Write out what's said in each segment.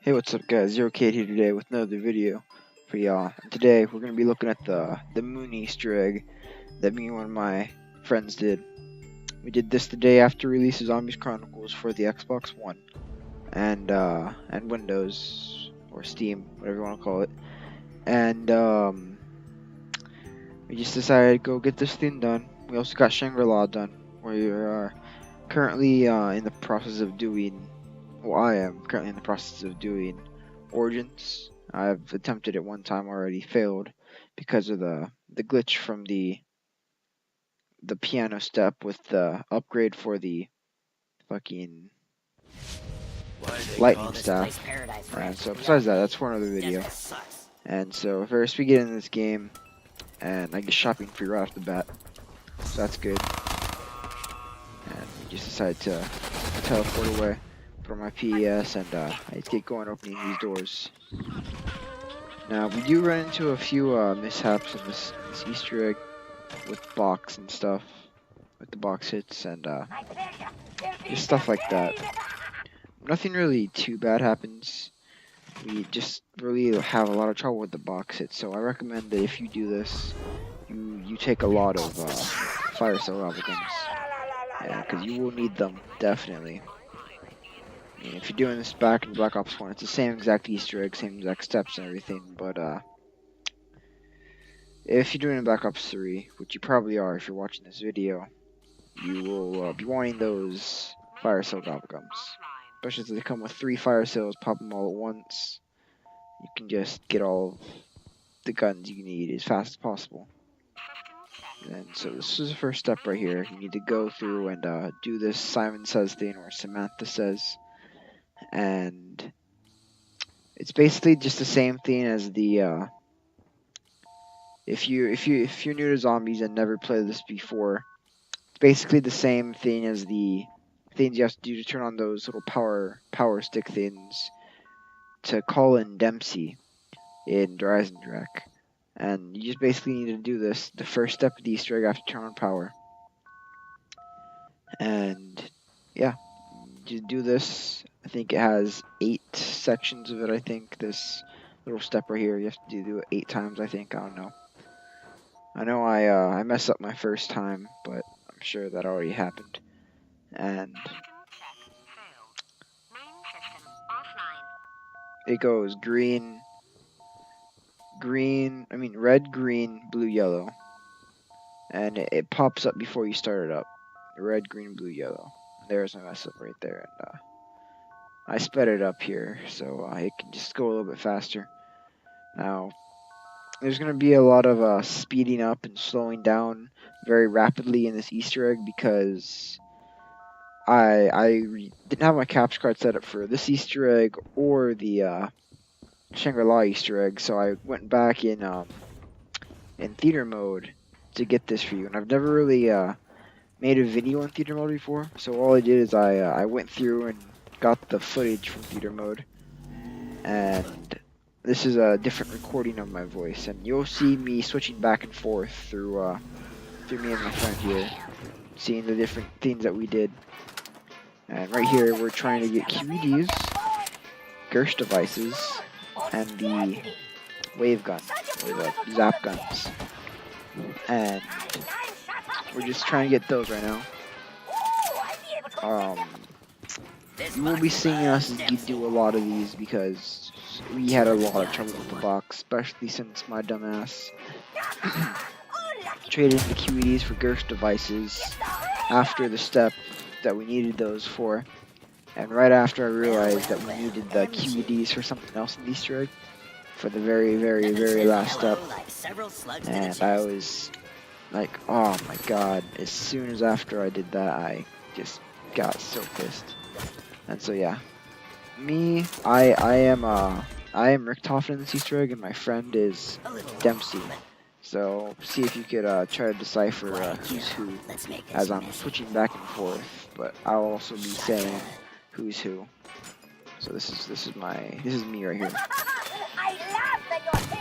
Hey, what's up guys, Zero Cade here today with another video for y'all. Today we're going to be looking at the moon Easter egg that me and one of my friends did. We did this the day after release of Zombies Chronicles for the Xbox One and Windows or Steam, whatever you want to call it. And we just decided to go get this thing done. We also got Shangri-La done. We are currently in the process of doing. Well, I am currently in the process of doing Origins. I've attempted it one time already, failed because of the glitch from the piano step with the upgrade for the fucking lightning staff. And so besides that, that's for another video. And so first we get into this game, and I get shopping free right off the bat, so that's good. And we just decided to teleport away from my PES, and I just get going opening these doors. Now we do run into a few mishaps in this Easter egg with box and stuff, with the box hits and just stuff like that. Nothing really too bad happens. We just really have a lot of trouble with the box hits, so I recommend that if you do this, you take a lot of fire cell lava guns, yeah, because you will need them definitely. I mean, if you're doing this back in Black Ops 1, it's the same exact Easter egg, same exact steps and everything, but if you're doing it in Black Ops 3, which you probably are if you're watching this video, you will be wanting those fire cell lava guns. Especially if they come with 3 fire cells, pop them all at once. You can just get all the guns you need as fast as possible. And so this is the first step right here. You need to go through and do this Simon Says thing, or Samantha Says. And it's basically just the same thing as the if you're new to zombies and never played this before, it's basically the same thing as the things you have to do to turn on those little power stick things to call in Dempsey in Dreisendrach. And you just basically need to do this, the first step of the Easter egg after turn on power. And yeah, you do this. I think it has 8 sections of it. I think this little step right here, you have to do it 8 times. I think, I don't know. I know I messed up my first time, but I'm sure that already happened. And it goes red, green, blue, yellow. And it pops up before you start it up. Red, green, blue, yellow. There's my mess up right there. And I sped it up here, so it can just go a little bit faster. Now, there's going to be a lot of speeding up and slowing down very rapidly in this Easter egg because I didn't have my capture card set up for this Easter egg or the Shangri-La Easter egg, so I went back in theater mode to get this for you. And I've never really made a video in theater mode before, so all I did is I went through and got the footage from theater mode, and this is a different recording of my voice, and you'll see me switching back and forth through me and my friend here, seeing the different things that we did. And right here, we're trying to get QEDs, Gersh devices, and the wave gun, or the zap guns. And we're just trying to get those right now. You will be seeing us do a lot of these because we had a lot of trouble with the box, especially since my dumbass traded in the QEDs for Gersh devices after the step that we needed those for. And right after I realized that we needed the QEDs for something else in the Easter egg, for the very, very, very last step. And I was like, oh my god, as soon as after I did that, I just got so pissed. And so yeah, I am Richtofen in this Easter egg, and my friend is Dempsey. So see if you could try to decipher who's who as I'm switching back and forth, but I'll also be saying who's who. So this is me right here.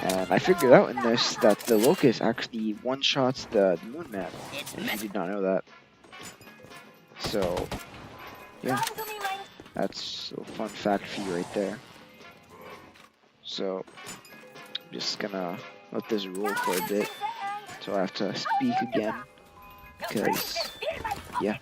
And I figured out in this that the Locust actually one-shots the Moon Man, if you did not know that. So yeah, that's a fun fact for you right there. So I'm just gonna let this roll for a bit. So I have to speak again because yeah.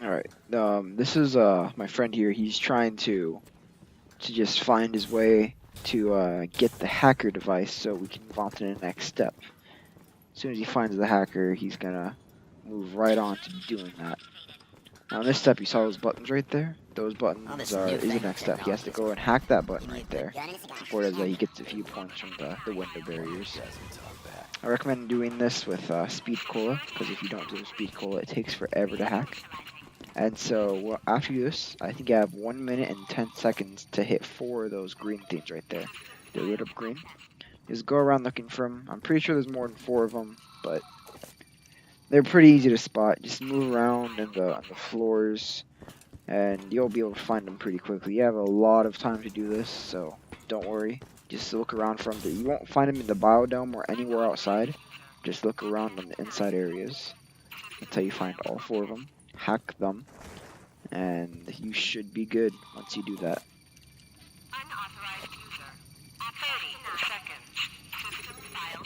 Alright, this is my friend here. He's trying to just find his way to get the hacker device so we can move on to the next step. As soon as he finds the hacker, he's gonna move right on to doing that. Now in this step, you saw those buttons right there? Those buttons is the next step. He has to go and hack that button right there before he gets a few points from the window barriers. I recommend doing this with Speed Cola, because if you don't do Speed Cola, it takes forever to hack. And so after this, I think I have 1 minute and 10 seconds to hit 4 of those green things right there. They lit up green. Just go around looking for them. I'm pretty sure there's more than 4 of them, but they're pretty easy to spot. Just move around on the floors, and you'll be able to find them pretty quickly. You have a lot of time to do this, so don't worry. Just look around for them. You won't find them in the biodome or anywhere outside. Just look around on the inside areas until you find all 4 of them. Hack them, and you should be good once you do that. Unauthorized user. 30 seconds. System file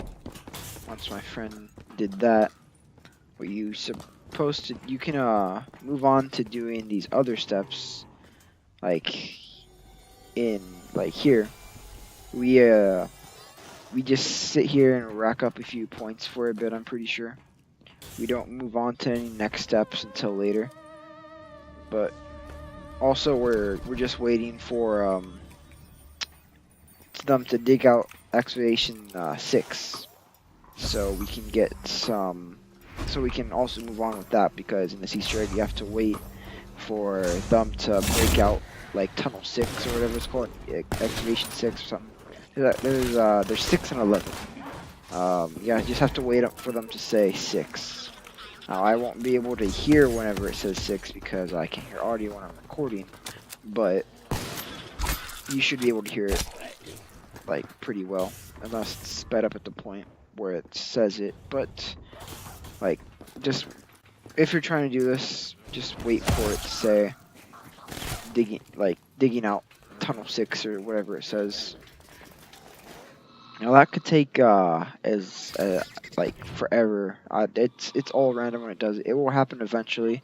accessed. Once my friend did that, what you supposed to, you can move on to doing these other steps, like here. We just sit here and rack up a few points for a bit. I'm pretty sure. We don't move on to any next steps until later. But also we're just waiting for them to dig out excavation 6, so we can get some. So we can also move on with that, because in this Easter egg you have to wait for them to break out like tunnel 6 or whatever it's called, excavation 6 or something. There's 6 and 11. Yeah, you just have to wait up for them to say 6. Now, I won't be able to hear whenever it says 6 because I can hear audio when I'm recording, but you should be able to hear it like pretty well, unless it's sped up at the point where it says it. But like, just if you're trying to do this, just wait for it to say digging out tunnel 6 or whatever it says. Now that could take like forever. It's all random when it does it. It will happen eventually.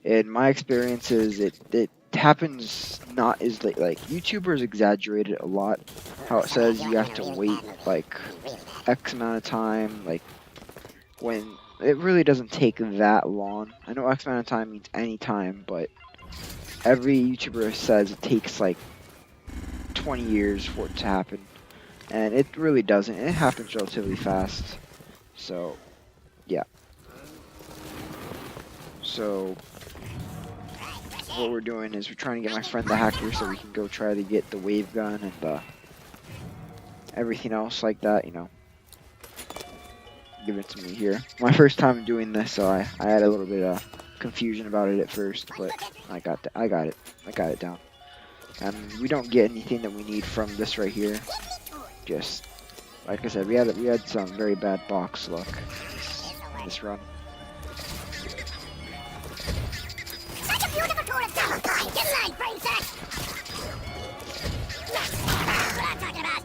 In my experiences, it happens not as late. Like YouTubers exaggerate it a lot. How it says you have to wait like X amount of time. Like when it really doesn't take that long. I know X amount of time means any time, but every YouTuber says it takes like 20 years for it to happen. And it really doesn't. It happens relatively fast. So, yeah. So, what we're doing is we're trying to get my friend the hacker so we can go try to get the wave gun and everything else like that, you know. Give it to me here. My first time doing this, so I had a little bit of confusion about it at first, but I got it down. And we don't get anything that we need from this right here. Just like I said, we had some very bad box luck this run. Such a beautiful tourist guide. Get in line, princess. That's what I'm talking about.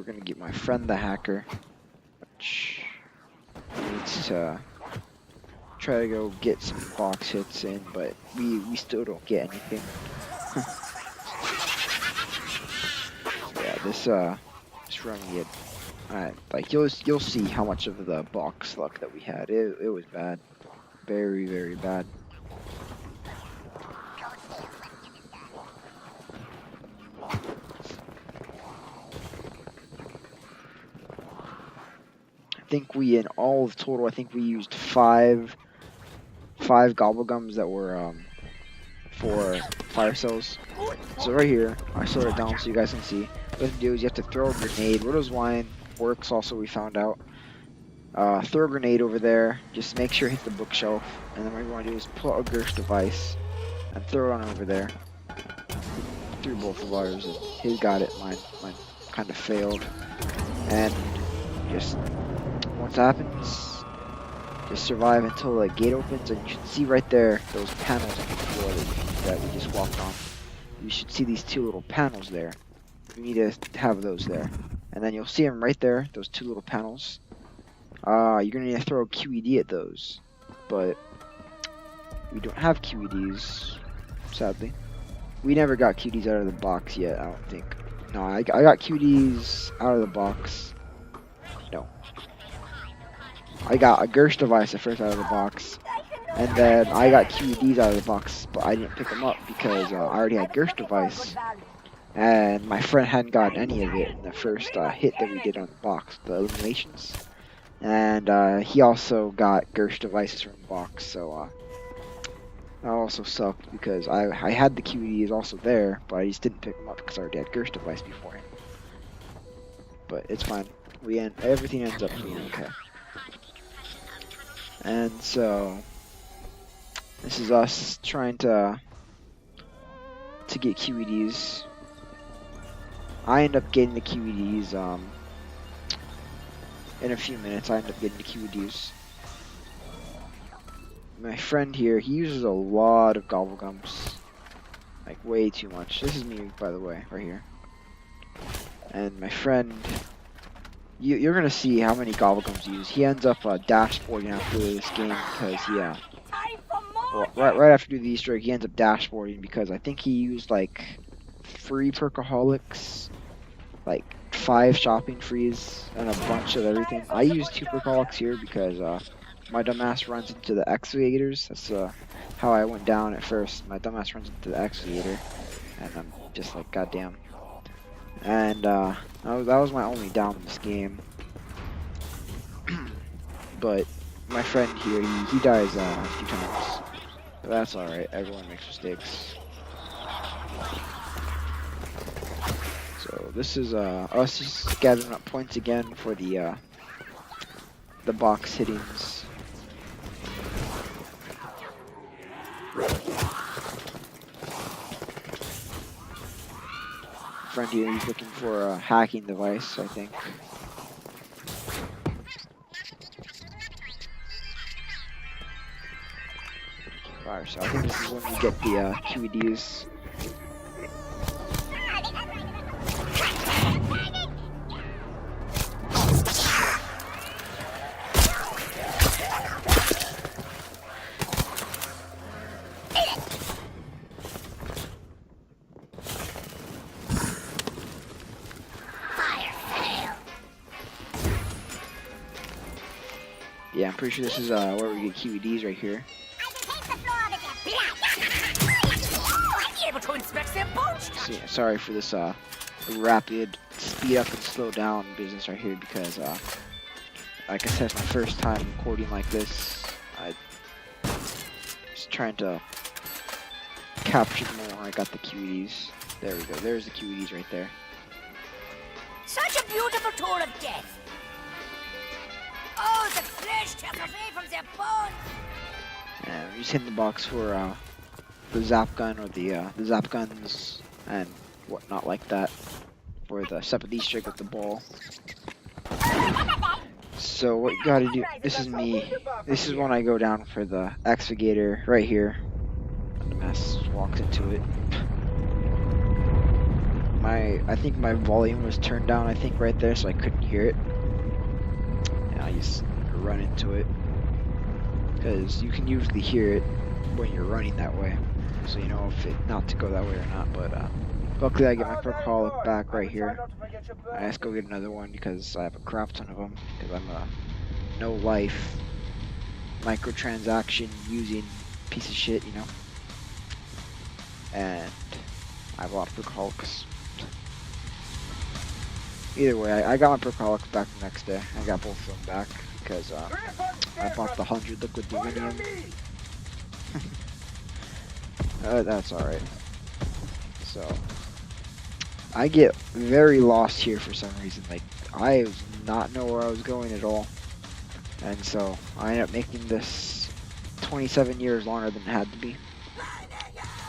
we're gonna get my friend the hacker, which needs to try to go get some box hits in, but we still don't get anything. So yeah, this run we had, like you'll see how much of the box luck that we had. It was bad, very very bad. I think we in all of total, I think we used five gobblegums that were for fire cells. So right here, I slowed it down so you guys can see. What you have to do is you have to throw a grenade. Widow's Wine works also, we found out. Throw a grenade over there. Just make sure it hits the bookshelf. And then what you want to do is pull out a Gersh device and throw it on over there. Through both of ours. And he got it. Mine kind of failed. And just once that happens, just survive until the gate opens, and you should see right there those panels on the floor that we just walked on. You should see these two little panels there. You need to have those there. And then you'll see them right there, those two little panels. You're going to need to throw a QED at those. But we don't have QEDs, sadly. We never got QEDs out of the box yet, I don't think. No, I got QEDs out of the box. No. I got a Gersh device at first out of the box. And then I got QEDs out of the box, but I didn't pick them up because I already had Gersh device. And my friend hadn't gotten any of it in the first hit that we did on the box, the eliminations. And he also got Gersh devices from the box, so that also sucked because I had the QEDs also there, but I just didn't pick them up because I already had Gersh device beforehand. But it's fine. Everything ends up being okay. And so this is us trying to get QEDs. I end up getting the QEDs in a few minutes. I end up getting the QEDs. My friend here, he uses a lot of gobblegums, like way too much. This is me, by the way, right here. And my friend, you're gonna see how many gobblegums he uses. He ends up dashboarding after this game because well, right after you do the Easter egg, he ends up dashboarding because I think he used like 3 perkaholics, like 5 shopping frees, and a bunch of everything. I used 2 perkaholics here because my dumbass runs into the excavators. That's how I went down at first. My dumbass runs into the excavator, and I'm just like, goddamn. And that was my only down in this game. But my friend here, he dies a few times. But that's alright, everyone makes mistakes. So this is us just gathering up points again for the box hittings. Friend here, he's looking for a hacking device, I think. Alright, so I think this is when we get the QEDs. Yeah, I'm pretty sure this is where we get QEDs right here. Sorry for this rapid speed up and slow down business right here because like I said, it's my first time recording like this. I just trying to capture the moment where I got the QEDs. There we go. There's the QEDs right there. Such a beautiful tour of death. Oh, the flesh tears away from their bones. And we're just hitting the box for the zap gun or the zap guns and whatnot like that for the separate Easter egg with the ball. So what you gotta do, this is me. This is when I go down for the excavator right here. The mess walks into it. I think my volume was turned down, I think right there, so I couldn't hear it. And I just run into it. Because you can usually hear it when you're running that way. So you know if it not to go that way or not, but luckily I get my percolic back right here. I have to go get another one because I have a crap ton of them because I'm a no life microtransaction using piece of shit, you know. And I have a lot of percolics. Either way, I got my percolics back the next day. I got both of them back because I bought the 100 liquid divinium. That's alright. So, I get very lost here for some reason. Like, I was not know where I was going at all. And so, I ended up making this 27 years longer than it had to be.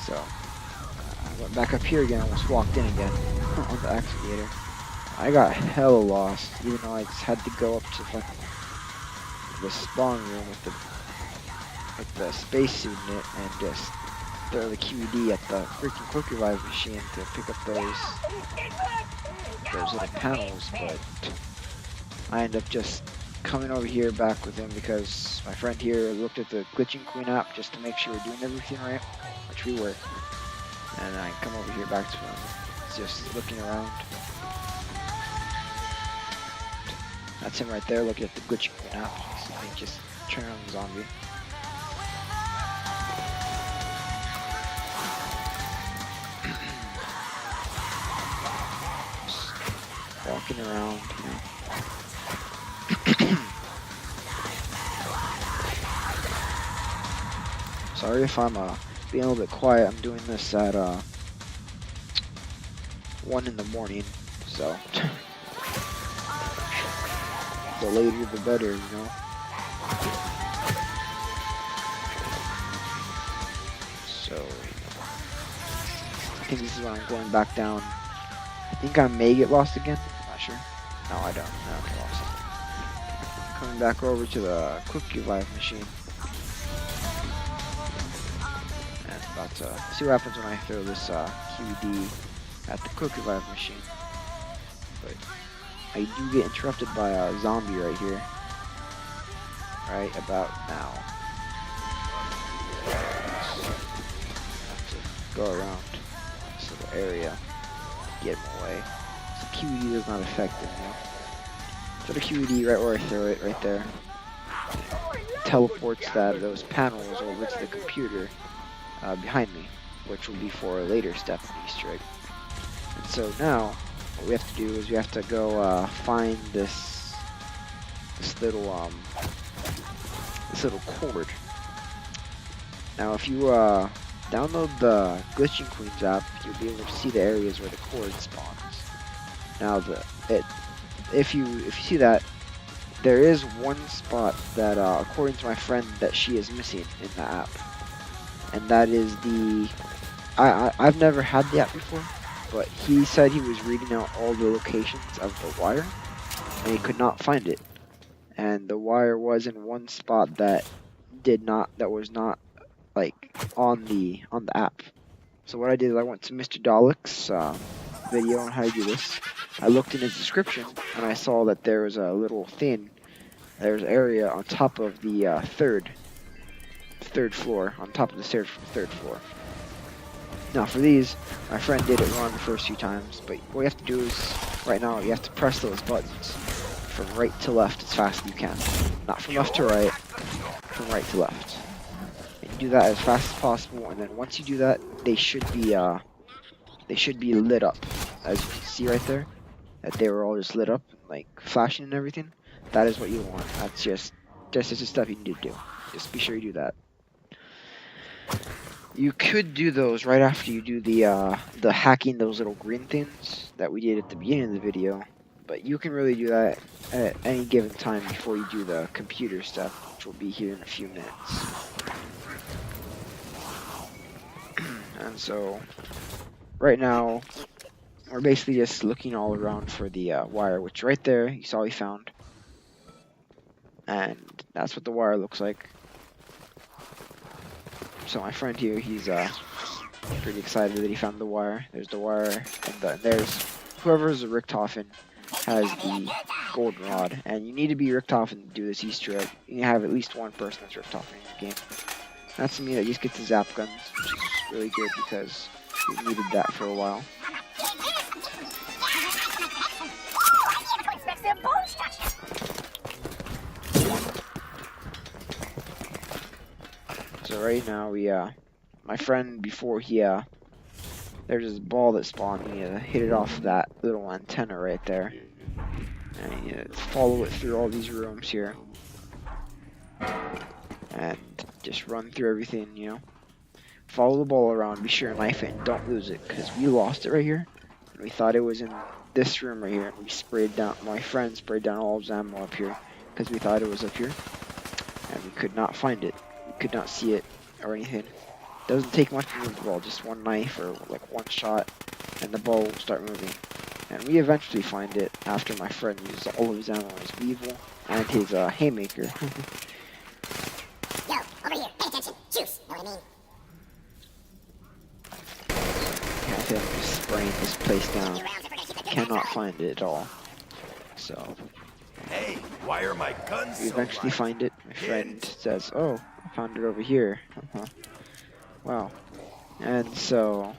So, I went back up here again, almost walked in again on the excavator. I got hella lost, even though I just had to go up to fucking the spawn room with the spacesuit in it and just throw the QED at the freaking quick revive machine to pick up those little panels, but I ended up just coming over here back with him because my friend here looked at the glitching queen app just to make sure we're doing everything right, which we were. And I come over here back to him, just looking around. That's him right there looking at the glitching queen app. So I think just turn on the zombie. Walking around, you know. Sorry if I'm being a little bit quiet. I'm doing this at 1 in the morning, so the later the better, you know. So I think this is when I'm going back down. I think I may get lost again. I'm not sure. No, I don't. I don't get lost. Coming back over to the quick revive machine. And about to see what happens when I throw this QED at the quick revive machine. But I do get interrupted by a zombie right here. Right about now. Have to go around this little area. Get him away. So QED is not effective, you know. Throw the QED right where I throw it, right there. Teleports those panels over to the computer behind me, which will be for a later step in the Easter egg. And so now, what we have to do is we have to go find this little cord. Now, if you download the Glitching Queens app, you'll be able to see the areas where the cord spawns. Now, if you see that, there is one spot that, according to my friend, that she is missing in the app, and that is the. I've never had the app before, but he said he was reading out all the locations of the wire, and he could not find it. And the wire was in one spot that was not like on the app. So what I did is I went to Mr. Dalek's video on how to do this. I looked in his description and I saw that there was a little thing. There's an area on top of the third floor, on top of the stairs from the third floor. Now for these, my friend did it wrong the first few times, but what you have to do is, right now, you have to press those buttons from right to left as fast as you can. Not from left to right, from right to left. And you do that as fast as possible, and then once you do that, they should be lit up. As you can see right there, that they were all just lit up, like flashing and everything. That is what you want. That's just the stuff you need to do. Just be sure you do that. You could do those right after you do the hacking those little green things that we did at the beginning of the video, but you can really do that at any given time before you do the computer stuff, which will be here in a few minutes. And so, right now, we're basically just looking all around for the wire, which right there, you saw we found. And that's what the wire looks like. So my friend here, he's Pretty excited that he found the wire. There's the wire, and there's whoever's a Richtofen has the golden rod, and you need to be Richtofen to do this Easter egg. You have at least one person that's Richtofen in your game. That's me that just gets the zap guns, which is really good because we needed that for a while. So right now we my friend before he there's this ball that spawned. You hit it off that little antenna right there, and you follow it through all these rooms here, and just run through everything. Follow the ball around. Be sure to knife it and don't lose it, because we lost it right here. And we thought it was in this room right here, and we sprayed down. My friend sprayed down all of his ammo up here because we thought it was up here, and we could not find it. We could not see it or anything. Doesn't take much to move the ball, just one knife or like one shot, and the ball will start moving. And we eventually find it after my friend uses all of his ammo on his weevil and his haymaker. Yo, over here, pay attention. Juice, know what I mean? Have him just spraying this place down. Cannot find it at all. So Hey, why are my guns we so eventually light? find it. My friend says, "Oh, I found it over here." Wow. And so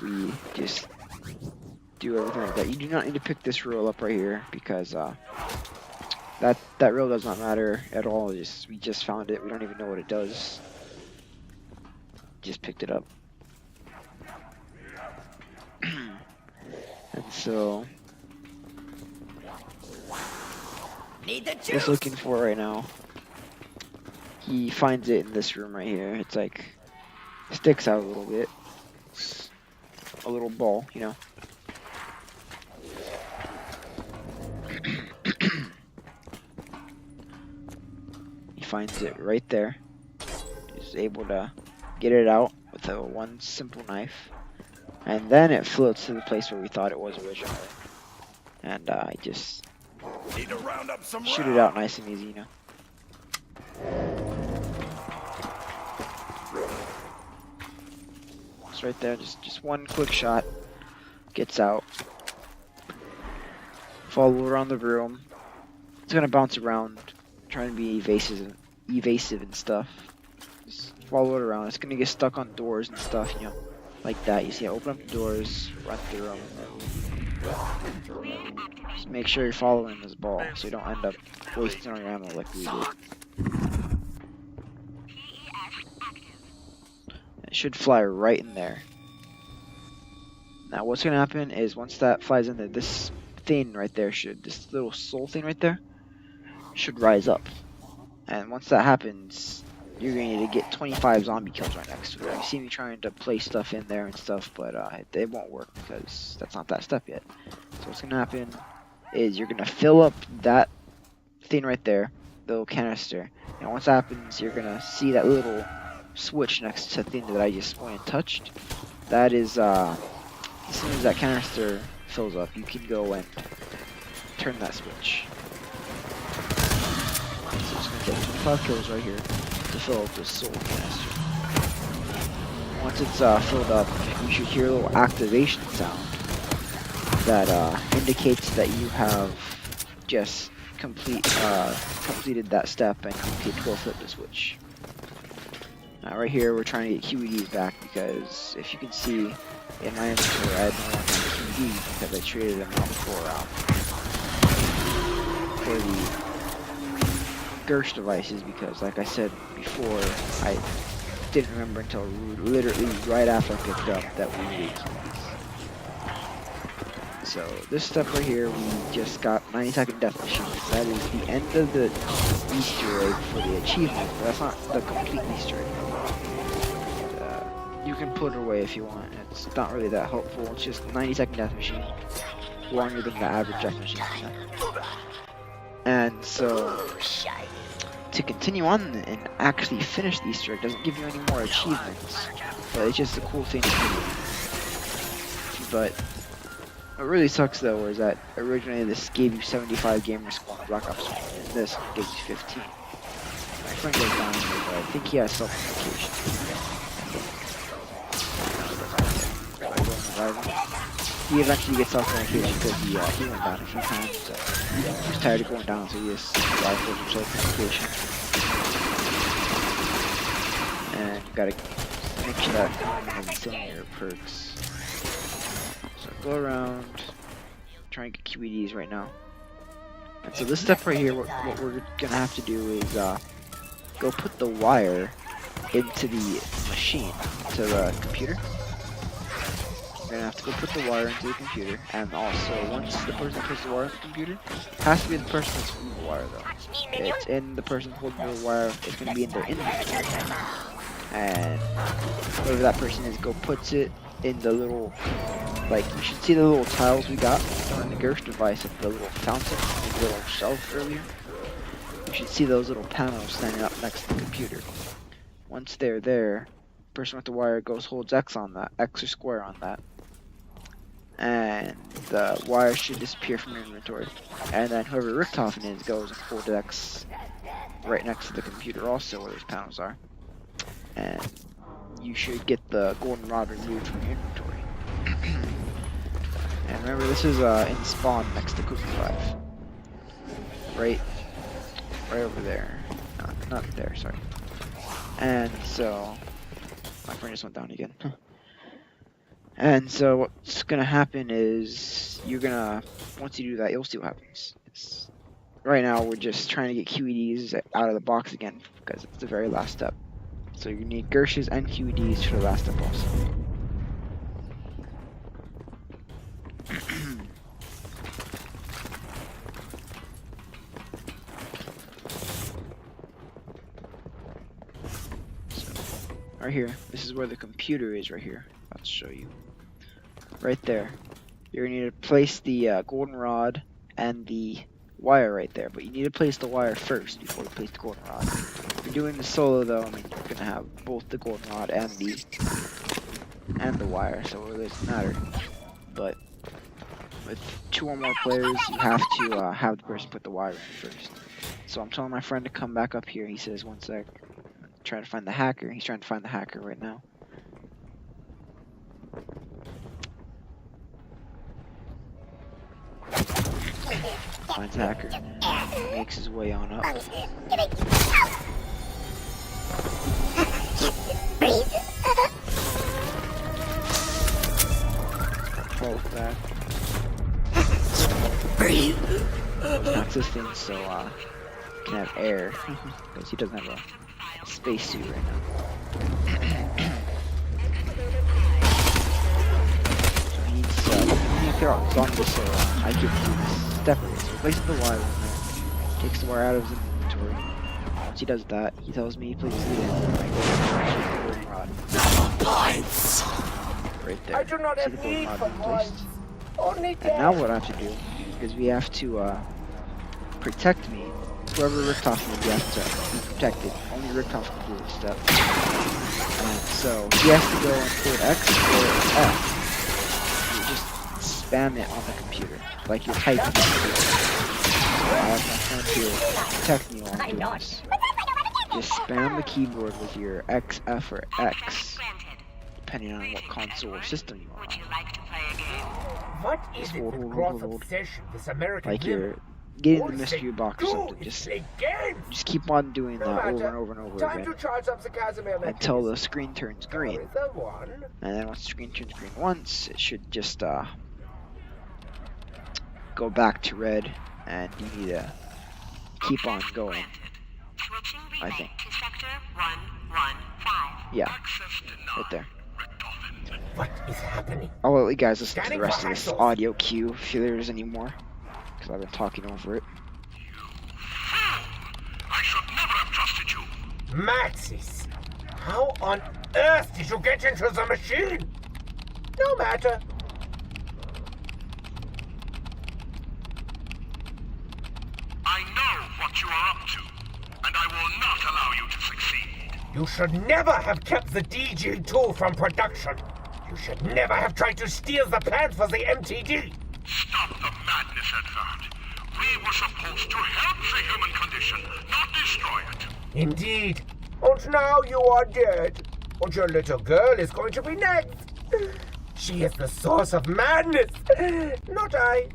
we just do everything like that. You do not need to pick this rule up right here because that rule does not matter at all. We just found it. We don't even know what it does. Just picked it up. And so Need the just juice. looking for it right now. He finds it in this room right here. It's like sticks out a little bit. It's a little ball, He finds it right there. He's able to get it out with one simple knife. And then it floats to the place where we thought it was originally. And I just Need to round up some shoot it out nice and easy, It's right there, just one quick shot. Gets out. Follow around the room. It's gonna bounce around, trying to be evasive and stuff. Just follow it around. It's gonna get stuck on doors and stuff, like that. You see, open up the doors, run through them. Just make sure you're following this ball, so you don't end up wasting all your ammo like we did. It should fly right in there. Now what's gonna happen is once that flies in there, this thing right there this little soul thing right there, should rise up. And once that happens, you're going to get 25 zombie kills right next to it. You see me trying to place stuff in there and stuff, but it won't work because that's not that step yet. So what's gonna happen is you're gonna fill up that thing right there, the little canister. And once that happens, you're gonna see that little switch next to the thing that I just went and touched. That is, as soon as that canister fills up, you can go and turn that switch. So it's gonna get 25 kills right here to fill up this soul canister. Once it's filled up, you should hear a little activation sound that indicates that you have just completed that step and you can go flip the switch. Now right here we're trying to get QEDs back because if you can see in my inventory I had no longer QED because I traded them out for the Gersh devices because like I said before, I didn't remember until literally right after I picked up that we needed QEDs. So this step right here, we just got 90-second death machines. That is the end of the Easter egg for the achievement, but that's not the complete Easter egg. You can put it away if you want. It's not really that helpful. It's just 90-second death machine, longer than the average death machine. And so, to continue on and actually finish the Easter egg doesn't give you any more achievements, but it's just a cool thing to do. But what really sucks though is that originally this gave you 75 gamer score on Black Ops 1, and this gives you 15. My friend goes down here, but I think he has self-medication. revive him. He eventually gets off like he went down a few times, so he was tired of going down, so he just revived himself in patient. And you gotta make sure that you're instilling your perks. So go around, try and get QEDs right now. And so this step right here, what we're gonna have to do is go put the wire into the machine, to the computer. We're gonna have to go put the wire into the computer, and also once the person puts the wire in the computer, it has to be the person that's holding the wire though. It's in the person holding the wire, it's gonna be in their inventory. And whoever that person is, go puts it in the little, like, you should see the little tiles we got on the Gersh device at the little fountain, the little shelf earlier. You should see those little panels standing up next to the computer. Once they're there, the person with the wire holds X on that, X or square on that, and the wire should disappear from your inventory. And then whoever Richtofen is goes and holds X right next to the computer also where those panels are. And you should get the golden rod removed from your inventory. And remember, this is in spawn next to Cookie 5. Right over there. Not there, sorry. And so, my friend just went down again. And so what's gonna happen is, once you do that, you'll see what happens. Right now, we're just trying to get QEDs out of the box again, because it's the very last step. So you need Gershes and QEDs for the last step also. Right here, this is where the computer is right here. I'll show you. Right there. You're gonna need to place the golden rod and the wire right there, but you need to place the wire first before you place the golden rod. If you're doing the solo though, I mean, you're gonna have both the golden rod and the wire, so it doesn't matter. But with 2 or more players, you have to have the person put the wire in first. So I'm telling my friend to come back up here. He says, one sec. I'm trying to find the hacker. He's trying to find the hacker right now. Finds the hacker. Makes his way on up. Fall back. Knocks this thing so he can have air because he doesn't have a spacesuit right now. So he needs to clear out zombies, so I give him this step. So he places the wire in there, takes the wire out of his inventory. Once he does that, he tells me he places it in, and I go and the rod. Right there. I do not See the have golden need rod for being placed. points. Only And now what I have to do, because we have to protect me, whoever Richtofen is, we have to be protected. Only Richtofen can do this step. And so he has to go and hold X or F. You just spam it on the computer, like you're typing on the computer. I have my friend here protect me while I'm doing this. Just spam the keyboard with your X, F, or X, depending on what console or system you are Would you on. like to play a game? What is it with Groth's hold. obsession with American Like women? you're getting All the they mystery box or do something. is Just play games. keep on doing No that over matter. and over and over Time again to charge up the Casimir until the mechanism. screen turns There green. is the one. And then once the screen turns green once, it should just go back to red, and you need to keep on going. Switching I relay think. to sector 115. Yeah, right there. What is happening? I'll let you guys listen to Scanning the rest for of this axles. audio cue if there's any more, because I've been talking over it. I should never have trusted you. Maxis, how on earth did you get into the machine? No matter. I know what you are up to, and I will not allow you to succeed. You should never have kept the DG2 from production. You should never have tried to steal the plans for the MTD. Stop the madness, Edvard. We were supposed to help the human condition, not destroy it. Indeed. And now you are dead. And your little girl is going to be next. She is the source of madness, not I.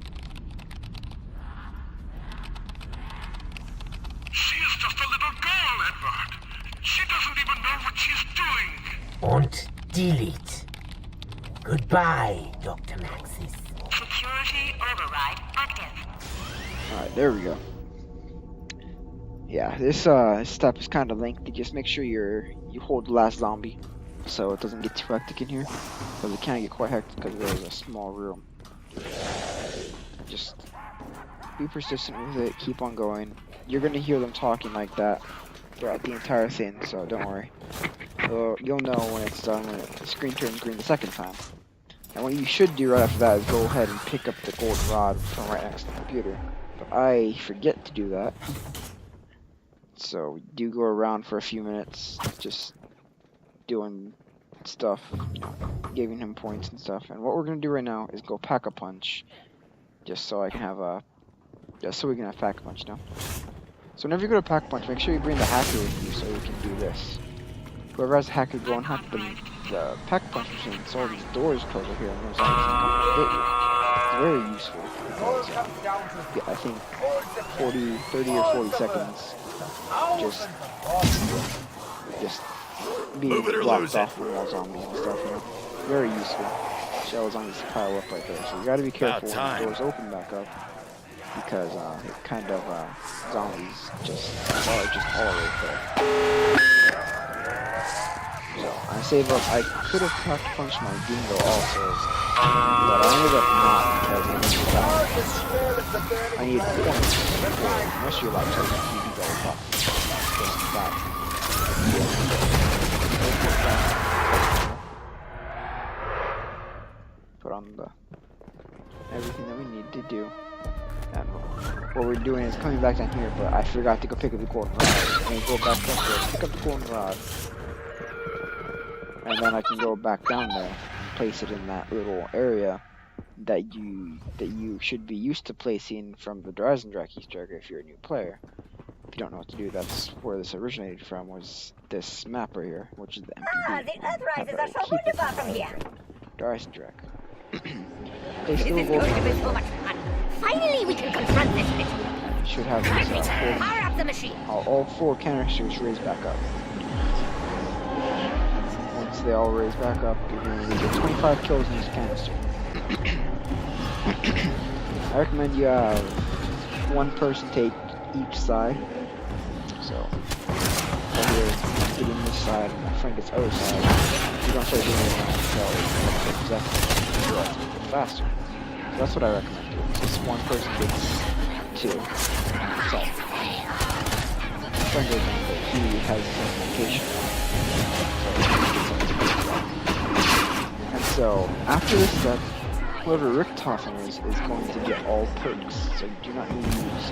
She is just a little girl, Edward. She doesn't even know what she's doing. Und delete. Goodbye, Dr. Maxis. Security override active. Alright, there we go. Yeah, this step is kind of lengthy. Just make sure you hold the last zombie so it doesn't get too hectic in here. Because it can get quite hectic because there's a small room. Just be persistent with it, keep on going. You're gonna hear them talking like that throughout the entire thing, so don't worry. You'll know when it's done, when the screen turns green the second time. And what you should do right after that is go ahead and pick up the golden rod from right next to the computer. But I forget to do that. So we do go around for a few minutes, just doing stuff, you know, giving him points and stuff. And what we're gonna do right now is go pack a punch, just so I can have we can have pack a punch now. So whenever you go to pack a punch, make sure you bring the hacker with you so you can do this. Whoever has a hacker, go and hack the pack a punch machine. So all these doors close over here, and those things can hit you. It's very useful. Because, yeah, I think 30 or 40 seconds. Just being blocked off from all zombies and stuff, you know. Very useful. Shell zombies pile up right there. So you gotta be careful when the doors open back up. Because it kind of zombies just all right there. So I save up. I could have packed punched my dingo also, but I ended up not because I need points for unless you're allowed to take TV double pop. Just that. Put on the everything that we need to do. And what we're doing is coming back down here, but I forgot to go pick up the golden rod. And go back up there, pick up the golden rod. And then I can go back down there and place it in that little area that you should be used to placing from the Dreisendrach Easter egg if you're a new player. If you don't know what to do, that's where this originated from, was this map right here, which is the MPD. The Earthrisers are so wonderful from here. Dreisendrach. This is going to be so much fun. Finally, we can confront this bitch. You should have these Power up the machine. all 4 canisters raised back up. Once they all raise back up, you're going to get 25 kills in each canister. I recommend you have 1 person take each side. So, right here, getting this side, and my friend gets the other side. You're going to start doing it around because that's faster. So that's what I recommend doing. Just 1 person takes 2. So, my friend goes down, but he has his own location. And so, after this step, whoever Richtofen is going to get all perks. So you do not need to use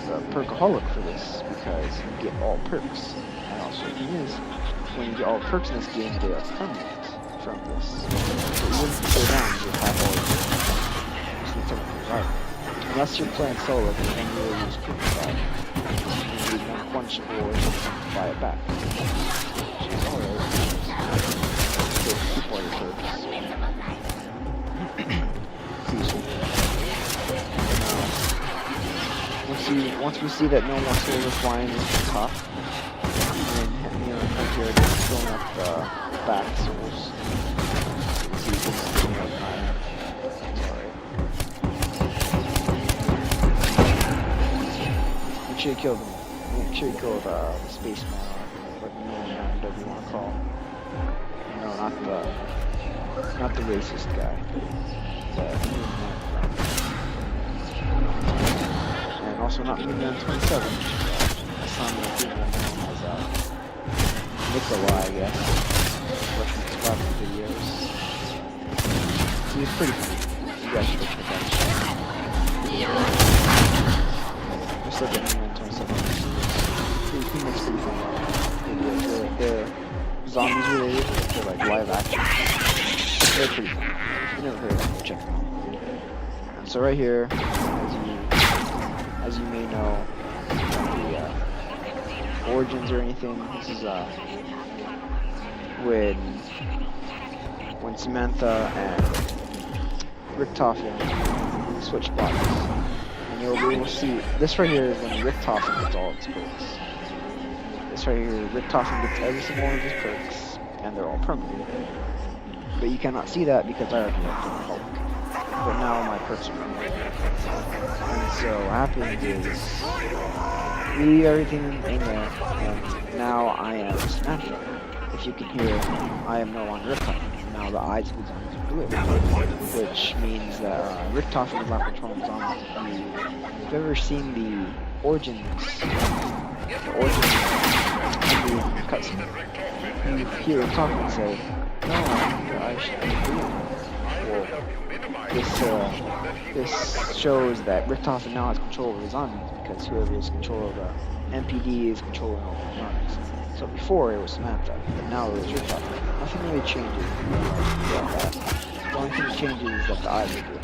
the Perkaholic for this, because you get all perks. And also the thing is, when you get all perks in this game, they are permanent from this. So even if you go down, you have all your perks. Just need someone to revive. Unless you're playing solo, then you will use quick revive. You need 1 punch or something to buy it back. Which is alright. So keep all your perks. Once we see that no more souls are flying into the top, and then me and my here are filling up the back souls. So you can see up higher. Sorry. Make sure you kill them. Make sure you kill the spaceman, or whatever you want to call him. No, not the racist guy. And also not Moonman 27. That's not what people know as Nikolai, I guess. Russian survival videos. He's pretty funny. You guys should look at that. Just look at Moonman 27. He makes pretty funny videos. They're zombies related, they're like live action. They're pretty funny. If you've never heard of them, check them out. And so right here, as you may know from the Origins or anything, this is when when Samantha and Richtofen switch bodies. And you'll be able to see, this right here is when Richtofen gets all its perks. This right here, Richtofen gets every single one of his perks, and they're all permanent. But you cannot see that because I already left the Hulk. But now my perks are permanent. And so what happens is, we leave everything in there, and now I am Samantha. If you can hear, I am no longer Richtofen. Now the eyes of the zombies are blue, which means that Richtofen is not controlling zombies. If you've ever seen the origins in the cutscene, you hear him talk and say, "No, I should be blue." Well, this shows that Richtofen now has control over the zombies because whoever is control of the MPD is controlling over the zombies. So before it was Samantha, but now it was Richtofen. Nothing really changes about that. The only thing that changes is that the eyes are blue.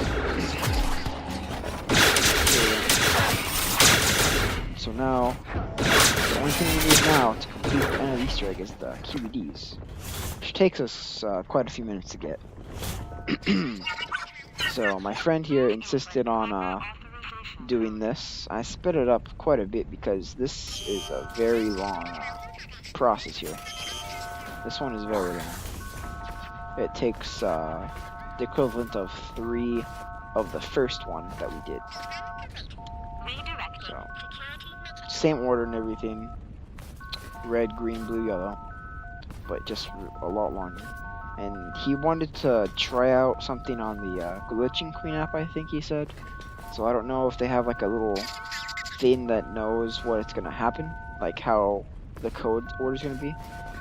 So now, the only thing we need now to complete the end of the Easter egg is the QEDs, which takes us quite a few minutes to get. So my friend here insisted on doing this. I sped it up quite a bit because this is a very long process here. This one is very long. It takes the equivalent of 3 of the first one that we did. So, same order and everything. Red, green, blue, yellow. But just a lot longer. And he wanted to try out something on the Glitching Queen app, I think he said. So I don't know if they have like a little thing that knows what it's gonna happen, like how the code order is gonna be.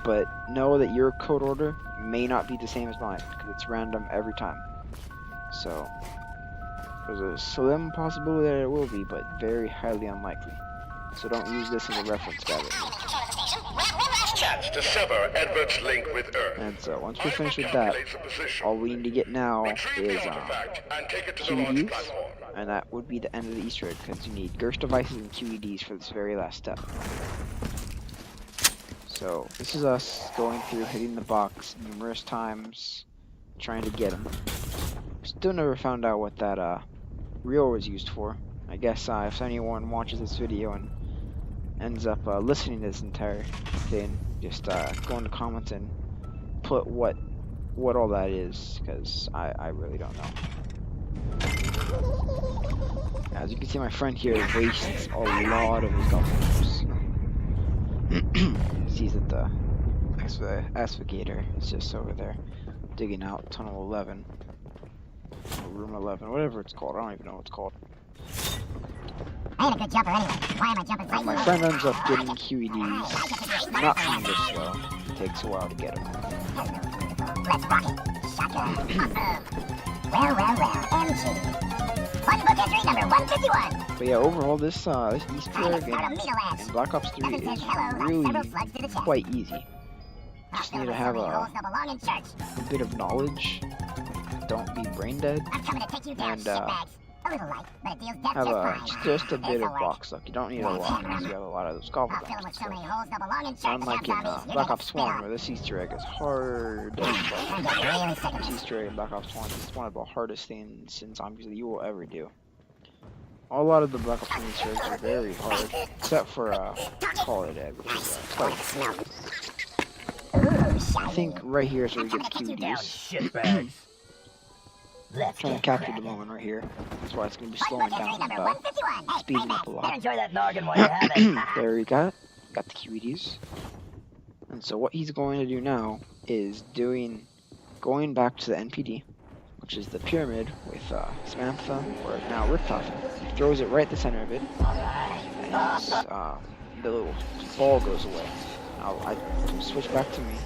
But know that your code order may not be the same as mine, because it's random every time. So there's a slim possibility that it will be, but very highly unlikely. So don't use this as a reference guide. Chance to sever Edward's link with Earth. And so once we're finished with that, all we need to get now is QEDs, and that would be the end of the Easter egg, because you need Gerst devices and QEDs for this very last step. So this is us going through, hitting the box numerous times, trying to get them. Still never found out what that reel was used for. I guess if anyone watches this video and ends up listening to this entire thing, just go in the comments and put what all that is, because I really don't know. As you can see, my friend here wastes a lot of his golf clubs. Sees that the asphygator is just over there digging out tunnel 11 or room 11, whatever it's called. I don't even know what it's called. I ain't a good jumper anyway. Why am I jumping right My friend ends up getting QEDs, not from this though. It takes a while to get them. Let's rock it. Shotgun. Well, MG. Fun book entry number 151. But yeah, overall, this Easter egg in Black Ops 3 is really quite easy. Just need to have a bit of knowledge, don't be brain dead, and have just a bit of box luck. You don't need a lot because you have a lot of those goblins. Unlike in Black Ops 1, where this Easter egg is hard. This Easter egg in Black Ops 1 is one of the hardest things in Zombies that you will ever do. A lot of the Black Ops 1 Easter eggs are very hard, except for Holiday Egg, which is quite hard. I think right here is where we get the QEDs. Trying to capture the moment right here. That's why it's going to be slowing down and speeding up a lot. Enjoy that noggin while you have it. There we got the QEDs. And so what he's going to do now is going back to the NPD, which is the pyramid with Samantha, or now Richtofen. He throws it right at the center of it, and the little ball goes away. Now I switch back to me,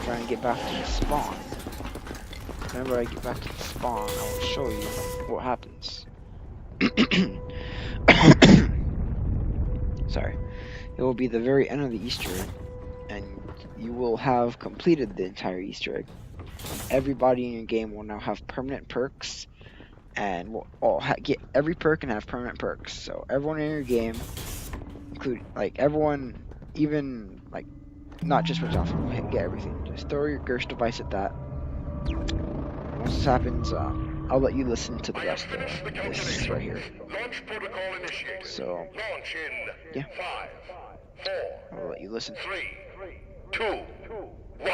trying to get back to the spawn. Whenever I get back to the spawn, I will show you what happens. Sorry. It will be the very end of the Easter egg, and you will have completed the entire Easter egg. Everybody in your game will now have permanent perks, and will all get every perk and have permanent perks. So everyone in your game, including everyone, even not just Richtofen, will get everything. Just throw your Gerst device at that. Once this happens, I'll let you listen to the rest of this right here. Launch protocol initiated. So, Launch in yeah. 5, 4, I'll let you listen. 3, 2, 1.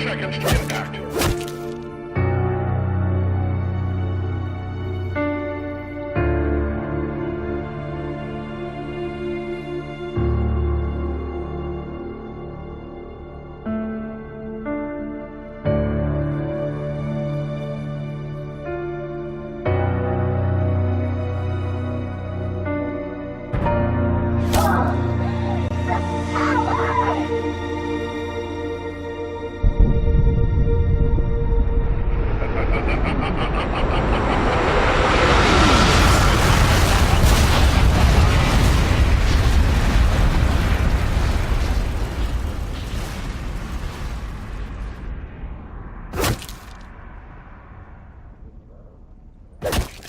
Seconds to impact.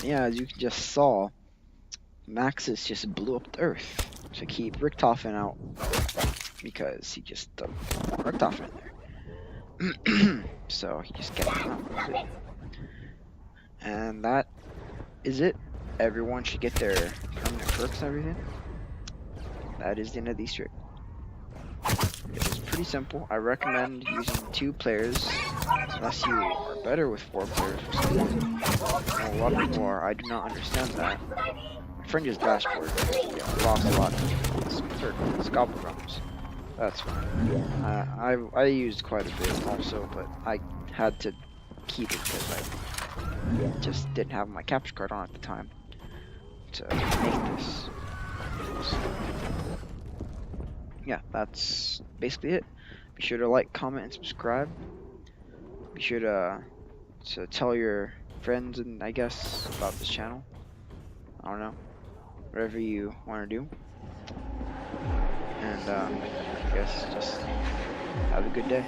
Yeah, as you just saw, Maxis just blew up the Earth to keep Richtofen out because he just threw Richtofen in there. So he just kept him out. That's it. And that is it. Everyone should get their permanent perks and everything. That is the end of the Easter egg. It's pretty simple. I recommend using 2 players unless you are better with 4 players for some reason. A lot of people are. I do not understand that. My friend just dashboard. Lost a lot of Scalpel Drums. That's fine. I used quite a bit also, but I had to keep it because I just didn't have my capture card on at the time to make this. So, yeah, that's basically it. Be sure to like, comment, and subscribe. Be sure to tell your friends and I guess about this channel. I don't know, whatever you want to do. And I guess just have a good day.